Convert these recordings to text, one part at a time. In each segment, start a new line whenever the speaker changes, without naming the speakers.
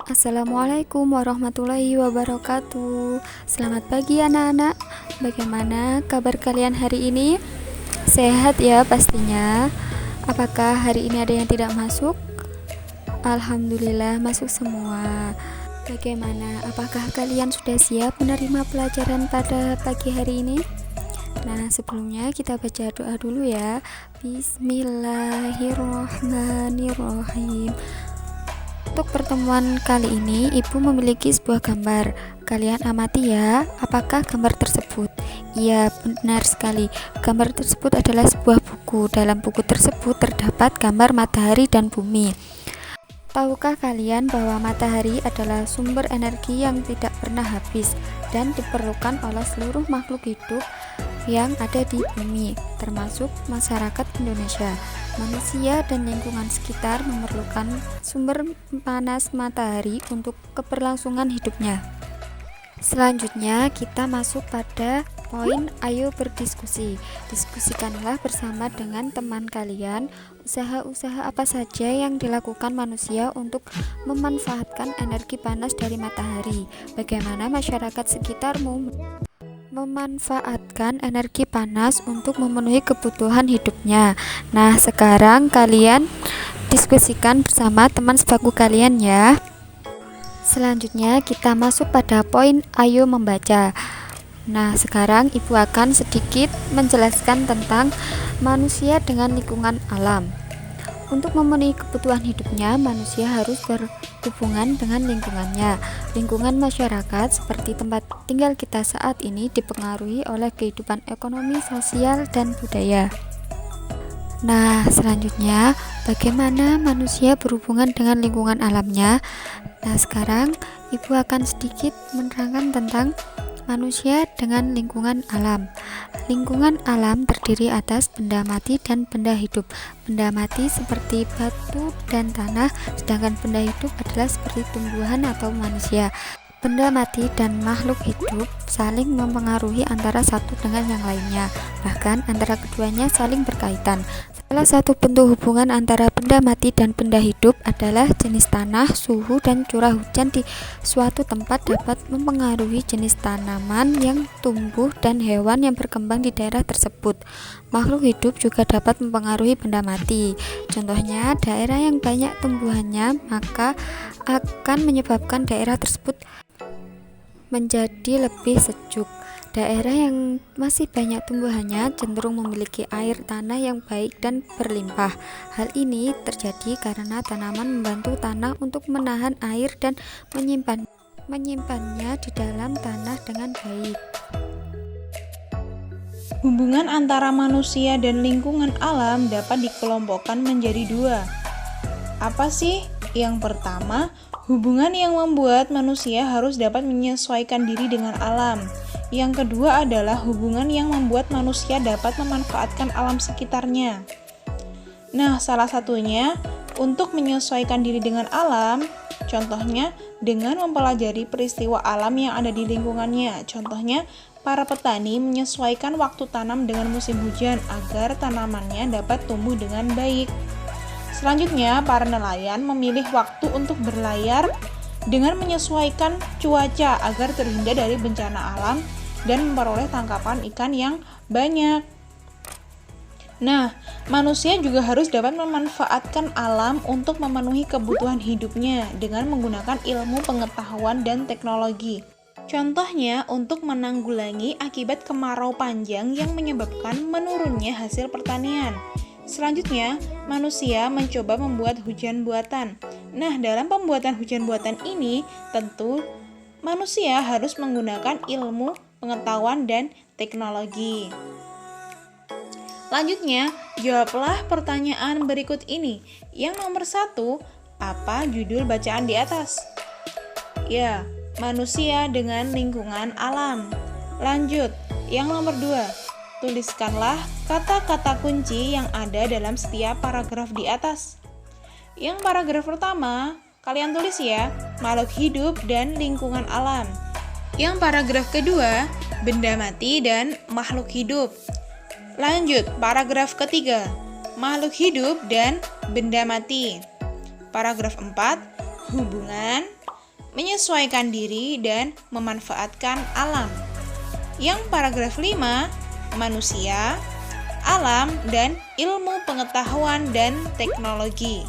Assalamualaikum warahmatullahi wabarakatuh. Selamat pagi anak-anak. Bagaimana kabar kalian hari ini? Sehat ya pastinya. Apakah hari ini ada yang tidak masuk? Alhamdulillah masuk semua. Bagaimana? Apakah kalian sudah siap menerima pelajaran pada pagi hari ini? Nah, sebelumnya kita baca doa dulu ya. Bismillahirrahmanirrahim. Untuk pertemuan kali ini, Ibu memiliki sebuah gambar. Kalian amati ya, apakah gambar tersebut? Iya, benar sekali. Gambar tersebut adalah sebuah buku. Dalam buku tersebut terdapat gambar matahari dan bumi. Tahukah kalian bahwa matahari adalah sumber energi yang tidak pernah habis dan diperlukan oleh seluruh makhluk hidup yang ada di bumi, termasuk masyarakat Indonesia. Manusia dan lingkungan sekitar memerlukan sumber panas matahari untuk keberlangsungan hidupnya. Selanjutnya kita masuk pada poin ayo berdiskusi. Diskusikanlah bersama dengan teman kalian usaha-usaha apa saja yang dilakukan manusia untuk memanfaatkan energi panas dari matahari. Bagaimana masyarakat sekitarmu memanfaatkan energi panas untuk memenuhi kebutuhan hidupnya. Nah, sekarang kalian diskusikan bersama teman sebaku kalian ya. Selanjutnya kita masuk pada poin ayo membaca. Nah, sekarang Ibu akan sedikit menjelaskan tentang manusia dengan lingkungan alam. Untuk memenuhi kebutuhan hidupnya, manusia harus berhubungan dengan lingkungannya. Lingkungan masyarakat seperti tempat tinggal kita saat ini dipengaruhi oleh kehidupan ekonomi, sosial, dan budaya. Nah, selanjutnya bagaimana manusia berhubungan dengan lingkungan alamnya? Nah, sekarang Ibu akan sedikit menerangkan tentang manusia dengan lingkungan alam. Lingkungan alam terdiri atas benda mati dan benda hidup. Benda mati seperti batu dan tanah, sedangkan benda hidup adalah seperti tumbuhan atau manusia. Benda mati dan makhluk hidup saling mempengaruhi antara satu dengan yang lainnya, bahkan antara keduanya saling berkaitan. Salah satu bentuk hubungan antara benda mati dan benda hidup adalah jenis tanah, suhu, dan curah hujan di suatu tempat dapat mempengaruhi jenis tanaman yang tumbuh dan hewan yang berkembang di daerah tersebut. Makhluk hidup juga dapat mempengaruhi benda mati. Contohnya, daerah yang banyak tumbuhannya maka akan menyebabkan daerah tersebut menjadi lebih sejuk. Daerah yang masih banyak tumbuhannya cenderung memiliki air tanah yang baik dan berlimpah. Hal ini terjadi karena tanaman membantu tanah untuk menahan air dan menyimpannya di dalam tanah dengan baik.
Hubungan antara manusia dan lingkungan alam dapat dikelompokkan menjadi dua. Apa sih? Yang pertama, hubungan yang membuat manusia harus dapat menyesuaikan diri dengan alam. Yang kedua adalah hubungan yang membuat manusia dapat memanfaatkan alam sekitarnya. Nah, salah satunya untuk menyesuaikan diri dengan alam, contohnya dengan mempelajari peristiwa alam yang ada di lingkungannya. Contohnya, para petani menyesuaikan waktu tanam dengan musim hujan agar tanamannya dapat tumbuh dengan baik. Selanjutnya, para nelayan memilih waktu untuk berlayar dengan menyesuaikan cuaca agar terhindar dari bencana alam dan memperoleh tangkapan ikan yang banyak. Nah, manusia juga harus dapat memanfaatkan alam untuk memenuhi kebutuhan hidupnya dengan menggunakan ilmu pengetahuan dan teknologi. Contohnya, untuk menanggulangi akibat kemarau panjang yang menyebabkan menurunnya hasil pertanian. Selanjutnya, manusia mencoba membuat hujan buatan. Nah, dalam pembuatan hujan buatan ini, tentu manusia harus menggunakan ilmu, pengetahuan, dan teknologi. Lanjutnya, jawablah pertanyaan berikut ini. Yang nomor 1, apa judul bacaan di atas? Ya, manusia dengan lingkungan alam. Lanjut, yang nomor 2. Tuliskanlah kata-kata kunci yang ada dalam setiap paragraf di atas. Yang paragraf pertama, kalian tulis ya, makhluk hidup dan lingkungan alam. Yang paragraf kedua, benda mati dan makhluk hidup. Lanjut, paragraf ketiga, makhluk hidup dan benda mati. Paragraf 4, hubungan menyesuaikan diri, dan memanfaatkan alam. Yang paragraf 5, manusia, alam, dan ilmu pengetahuan dan teknologi.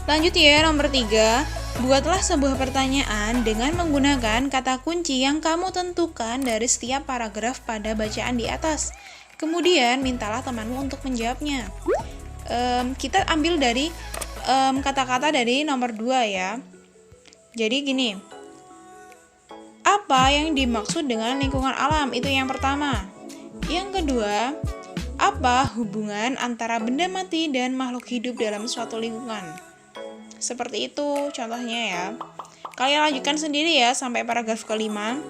Lanjut ya, nomor 3. Buatlah sebuah pertanyaan dengan menggunakan kata kunci yang kamu tentukan dari setiap paragraf pada bacaan di atas. Kemudian mintalah temanmu untuk menjawabnya. Kita ambil dari kata-kata dari nomor 2 ya. Jadi gini, apa yang dimaksud dengan lingkungan alam? Itu yang pertama. Yang kedua, apa hubungan antara benda mati dan makhluk hidup dalam suatu lingkungan? Seperti itu contohnya ya. Kalian lanjutkan sendiri ya sampai paragraf kelima.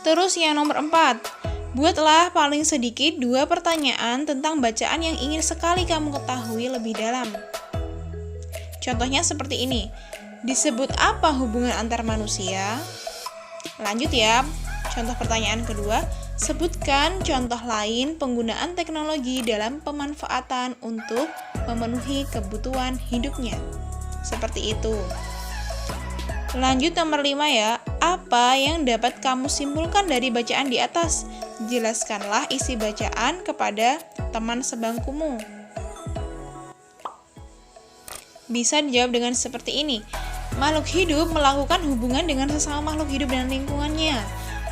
Terus yang nomor 4, buatlah paling sedikit 2 pertanyaan tentang bacaan yang ingin sekali kamu ketahui lebih dalam. Contohnya seperti ini. Disebut apa hubungan antar manusia? Lanjut ya. Contoh pertanyaan kedua, sebutkan contoh lain penggunaan teknologi dalam pemanfaatan untuk memenuhi kebutuhan hidupnya. Seperti itu. Lanjut nomor 5 ya. Apa yang dapat kamu simpulkan dari bacaan di atas? Jelaskanlah isi bacaan kepada teman sebangkumu. Bisa dijawab dengan seperti ini. Makhluk hidup melakukan hubungan dengan sesama makhluk hidup dan lingkungannya.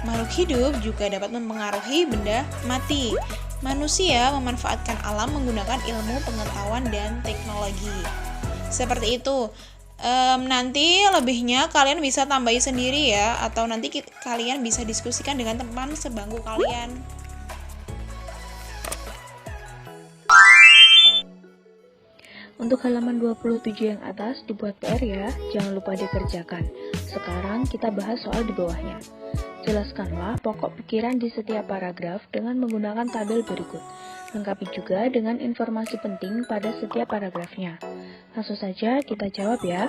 Makhluk hidup juga dapat mempengaruhi benda mati. Manusia memanfaatkan alam menggunakan ilmu pengetahuan dan teknologi. Seperti itu. Nanti lebihnya kalian bisa tambahi sendiri ya, atau nanti kalian bisa diskusikan dengan teman sebangku kalian.
Untuk halaman 27 yang atas dibuat PR ya, jangan lupa dikerjakan. Sekarang kita bahas soal di bawahnya. Jelaskanlah pokok pikiran di setiap paragraf dengan menggunakan tabel berikut. Lengkapi juga dengan informasi penting pada setiap paragrafnya. Langsung saja kita jawab ya.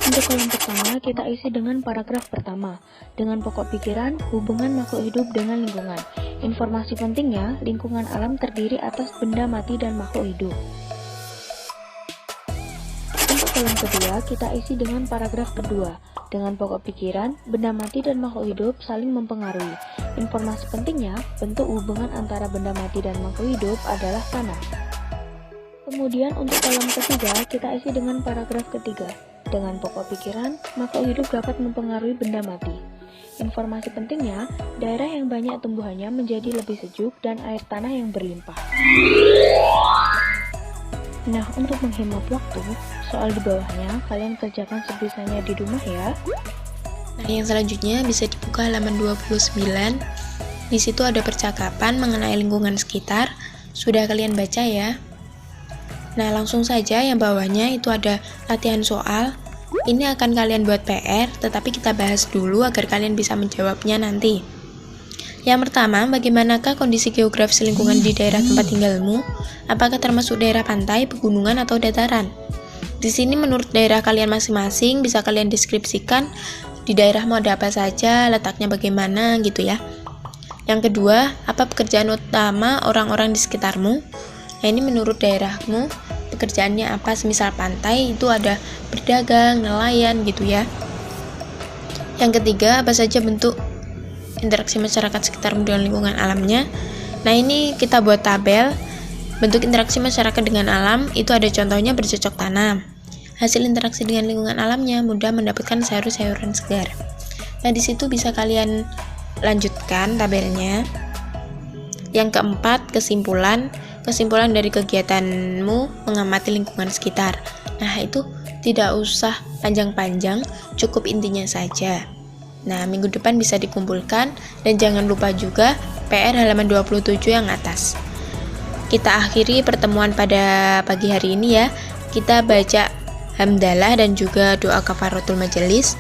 Untuk kolom pertama, kita isi dengan paragraf pertama, dengan pokok pikiran, hubungan makhluk hidup dengan lingkungan. Informasi pentingnya, lingkungan alam terdiri atas benda mati dan makhluk hidup. Untuk kolom kedua, kita isi dengan paragraf kedua, dengan pokok pikiran, benda mati dan makhluk hidup saling mempengaruhi. Informasi pentingnya, bentuk hubungan antara benda mati dan makhluk hidup adalah tanah. Kemudian untuk kolom ketiga, kita isi dengan paragraf ketiga, dengan pokok pikiran, makhluk hidup dapat mempengaruhi benda mati. Informasi pentingnya, daerah yang banyak tumbuhannya menjadi lebih sejuk dan air tanah yang berlimpah. Nah, untuk menghemat waktu, soal di bawahnya kalian kerjakan sebisanya di rumah ya.
Nah, yang selanjutnya bisa dibuka halaman 29. Di situ ada percakapan mengenai lingkungan sekitar. Sudah kalian baca ya? Nah, langsung saja yang bawahnya itu ada latihan soal. Ini akan kalian buat PR, tetapi kita bahas dulu agar kalian bisa menjawabnya nanti. Yang pertama, bagaimanakah kondisi geografis lingkungan di daerah tempat tinggalmu? Apakah termasuk daerah pantai, pegunungan, atau dataran? Di sini menurut daerah kalian masing-masing bisa kalian deskripsikan di daerahmu ada apa saja, letaknya bagaimana gitu ya. Yang kedua, apa pekerjaan utama orang-orang di sekitarmu? Nah, ini menurut daerahmu pekerjaannya apa? Semisal pantai itu ada berdagang, nelayan gitu ya. Yang ketiga, apa saja bentuk interaksi masyarakat sekitarmu dengan lingkungan alamnya? Nah, ini kita buat tabel. Bentuk interaksi masyarakat dengan alam itu ada contohnya bercocok tanam. Hasil interaksi dengan lingkungan alamnya mudah mendapatkan sayur-sayuran segar. Nah, di situ bisa kalian lanjutkan tabelnya. Yang keempat, kesimpulan dari kegiatanmu mengamati lingkungan sekitar. Nah, itu tidak usah panjang-panjang, cukup intinya saja. Nah, minggu depan bisa dikumpulkan dan jangan lupa juga PR halaman 27 yang atas. Kita akhiri pertemuan pada pagi hari ini ya. Kita baca hamdalah dan juga doa kafaratul majelis.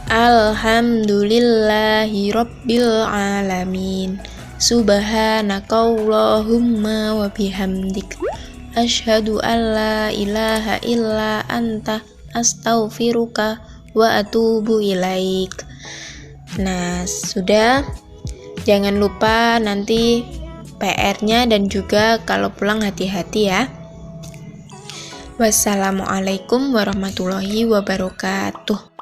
Alhamdulillahi rabbil alamin. Subhanakallahumma wa bihamdik asyhadu an la ilaha illa anta astaghfiruka wa atubu ilaik. Nah, sudah. Jangan lupa nanti PR-nya dan juga kalau pulang hati-hati ya. Wassalamualaikum warahmatullahi wabarakatuh.